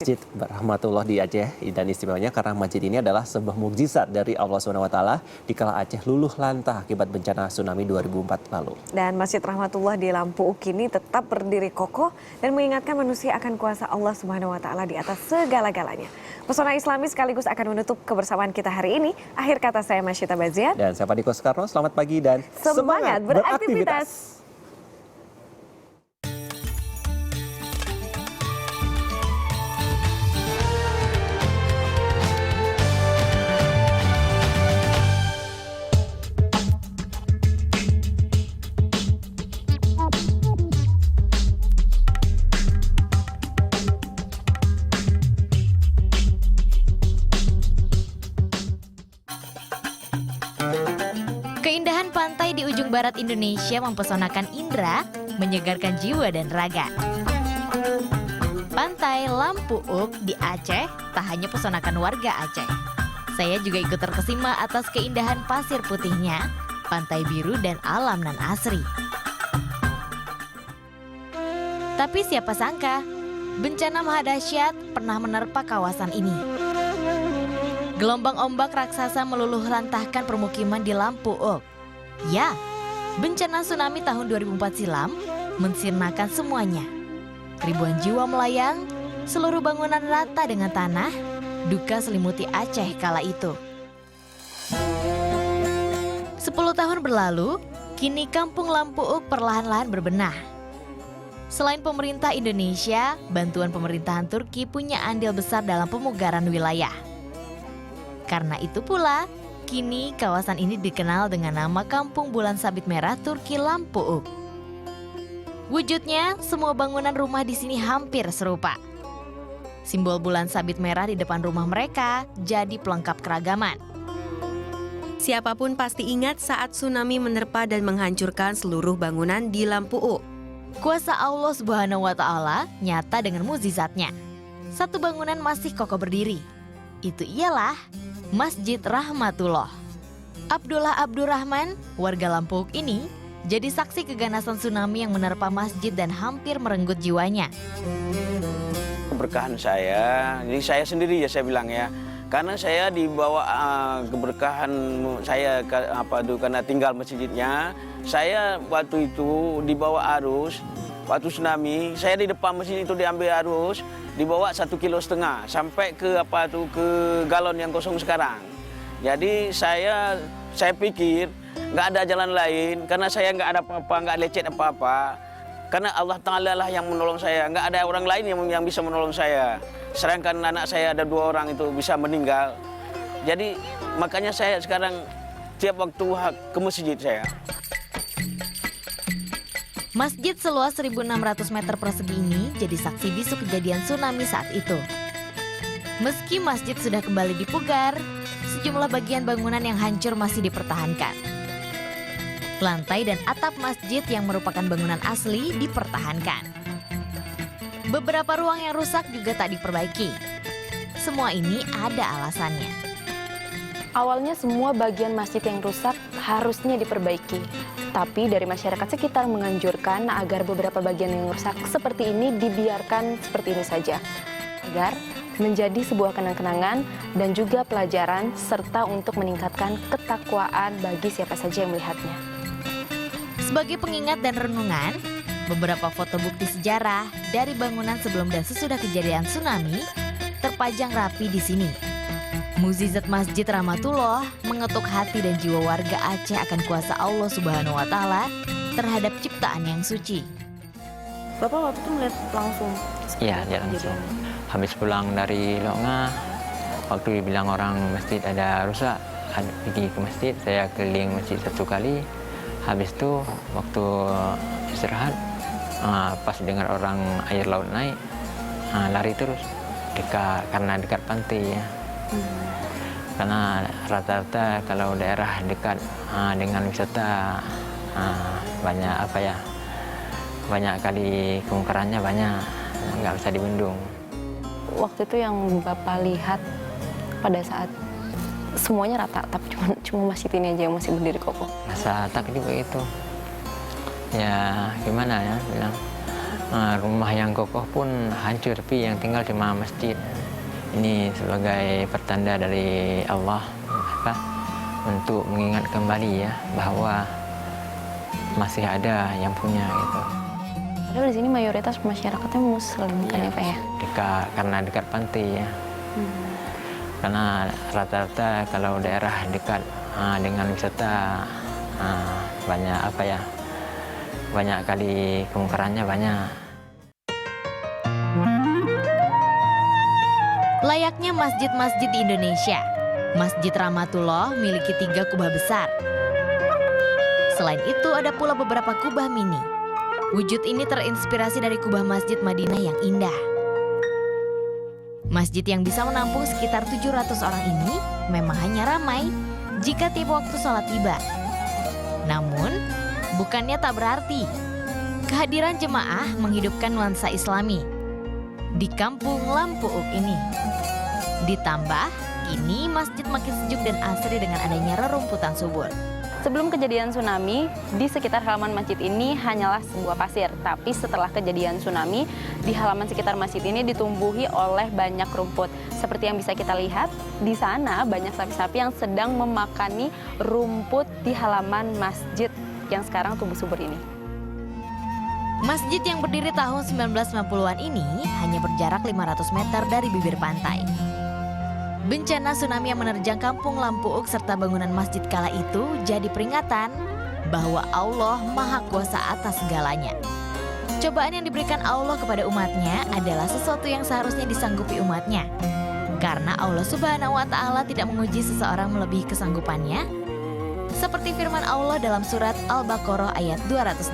Masjid Rahmatullah di Aceh dan istimewanya karena masjid ini adalah sebuah mukjizat dari Allah SWT di kala Aceh luluh lantah akibat bencana tsunami 2004 lalu. Dan Masjid Rahmatullah di Lampu kini tetap berdiri kokoh dan mengingatkan manusia akan kuasa Allah SWT di atas segala-galanya. Pesona Islami sekaligus akan menutup kebersamaan kita hari ini. Akhir kata saya Masyita Bazian. Dan saya Fadiko Soekarno, selamat pagi dan semangat beraktivitas. Keindahan pantai di ujung barat Indonesia mempesonakan indera, menyegarkan jiwa dan raga. Pantai Lampu Uk di Aceh tak hanya pesonakan warga Aceh. Saya juga ikut terkesima atas keindahan pasir putihnya, pantai biru dan alam nan asri. Tapi siapa sangka, bencana mahadahsyat pernah menerpa kawasan ini. Gelombang ombak raksasa meluluh lantahkan permukiman di Lampu Uk. Ya, bencana tsunami tahun 2004 silam mensirnakan semuanya. Ribuan jiwa melayang, seluruh bangunan rata dengan tanah, duka selimuti Aceh kala itu. 10 tahun berlalu, kini kampung Lampu Uk perlahan-lahan berbenah. Selain pemerintah Indonesia, bantuan pemerintahan Turki punya andil besar dalam pemugaran wilayah. Karena itu pula, kini kawasan ini dikenal dengan nama Kampung Bulan Sabit Merah Turki Lampu Uk. Wujudnya, semua bangunan rumah di sini hampir serupa. Simbol bulan sabit merah di depan rumah mereka jadi pelengkap keragaman. Siapapun pasti ingat saat tsunami menerpa dan menghancurkan seluruh bangunan di Lampu Uk. Kuasa Allah Subhanahu wa Ta'ala nyata dengan mukjizatnya. Satu bangunan masih kokoh berdiri. Itu ialah Masjid Rahmatullah. Abdullah Abdurrahman, warga Lampu Uk ini, jadi saksi keganasan tsunami yang menerpa masjid dan hampir merenggut jiwanya. Keberkahan saya, jadi saya sendiri ya saya bilang ya, karena saya dibawa keberkahan saya karena tinggal masjidnya. Saya waktu itu dibawa arus, waktu tsunami, saya di depan masjid itu diambil arus, dibawa 1,5 kilo sampai ke ke galon yang kosong sekarang. Jadi saya pikir nggak ada jalan lain karena saya nggak ada apa-apa, nggak lecet apa-apa. Karena Allah Ta'ala lah yang menolong saya, nggak ada orang lain yang bisa menolong saya. Sedangkan anak saya ada 2 orang itu bisa meninggal. Jadi makanya saya sekarang tiap waktu ke masjid saya. Masjid seluas 1.600 meter persegi ini jadi saksi bisu kejadian tsunami saat itu. Meski masjid sudah kembali dipugar, sejumlah bagian bangunan yang hancur masih dipertahankan. Lantai dan atap masjid yang merupakan bangunan asli dipertahankan. Beberapa ruang yang rusak juga tak diperbaiki. Semua ini ada alasannya. Awalnya semua bagian masjid yang rusak harusnya diperbaiki. Tapi dari masyarakat sekitar menganjurkan agar beberapa bagian yang rusak seperti ini dibiarkan seperti ini saja. Agar menjadi sebuah kenang-kenangan dan juga pelajaran serta untuk meningkatkan ketakwaan bagi siapa saja yang melihatnya. Sebagai pengingat dan renungan, beberapa foto bukti sejarah dari bangunan sebelum dan sesudah kejadian tsunami terpajang rapi di sini. Mukjizat Masjid Rahmatullah mengetuk hati dan jiwa warga Aceh akan kuasa Allah Subhanahu wa Ta'ala terhadap ciptaan yang suci. Bapak waktu itu melihat langsung? Iya, lihat langsung. Habis pulang dari Longa, waktu dibilang orang masjid ada rusak, pergi ke masjid, saya keliling masjid 1 kali. Habis itu waktu istirahat, pas dengar orang air laut naik, lari terus karena dekat pantai ya. Karena rata-rata kalau daerah dekat dengan wisata banyak banyak kali kemungkarannya banyak, nggak bisa dibendung. Waktu itu yang Bapak lihat pada saat semuanya rata, tapi cuma masjid ini aja yang masih berdiri kokoh. Rasa takut juga itu. Ya gimana ya bilang, rumah yang kokoh pun hancur, tapi yang tinggal cuma masjid. Ini sebagai pertanda dari Allah untuk mengingat kembali ya bahwa masih ada yang punya gitu. Padahal di sini mayoritas masyarakatnya Muslim kan ya Pak ya? Karena dekat pantai ya. Karena rata-rata kalau daerah dekat dengan wisata banyak kali kemungkarannya banyak. Layaknya masjid-masjid di Indonesia, Masjid Rahmatullah memiliki 3 kubah besar. Selain itu ada pula beberapa kubah mini. Wujud ini terinspirasi dari kubah Masjid Madinah yang indah. Masjid yang bisa menampung sekitar 700 orang ini memang hanya ramai jika tiap waktu sholat tiba. Namun, bukannya tak berarti kehadiran jemaah menghidupkan nuansa Islami di kampung Lampuuk ini. Ditambah, kini masjid makin sejuk dan asri dengan adanya rerumputan subur. Sebelum kejadian tsunami, di sekitar halaman masjid ini hanyalah sebuah pasir. Tapi setelah kejadian tsunami, di halaman sekitar masjid ini ditumbuhi oleh banyak rumput. Seperti yang bisa kita lihat, di sana banyak sapi-sapi yang sedang memakani rumput di halaman masjid yang sekarang tumbuh subur ini. Masjid yang berdiri tahun 1990-an ini hanya berjarak 500 meter dari bibir pantai. Bencana tsunami yang menerjang kampung Lampuuk serta bangunan masjid kala itu jadi peringatan bahwa Allah Maha Kuasa atas segalanya. Cobaan yang diberikan Allah kepada umatnya adalah sesuatu yang seharusnya disanggupi umatnya. Karena Allah Subhanahu wa Ta'ala tidak menguji seseorang melebihi kesanggupannya. Seperti firman Allah dalam surat Al-Baqarah ayat 286.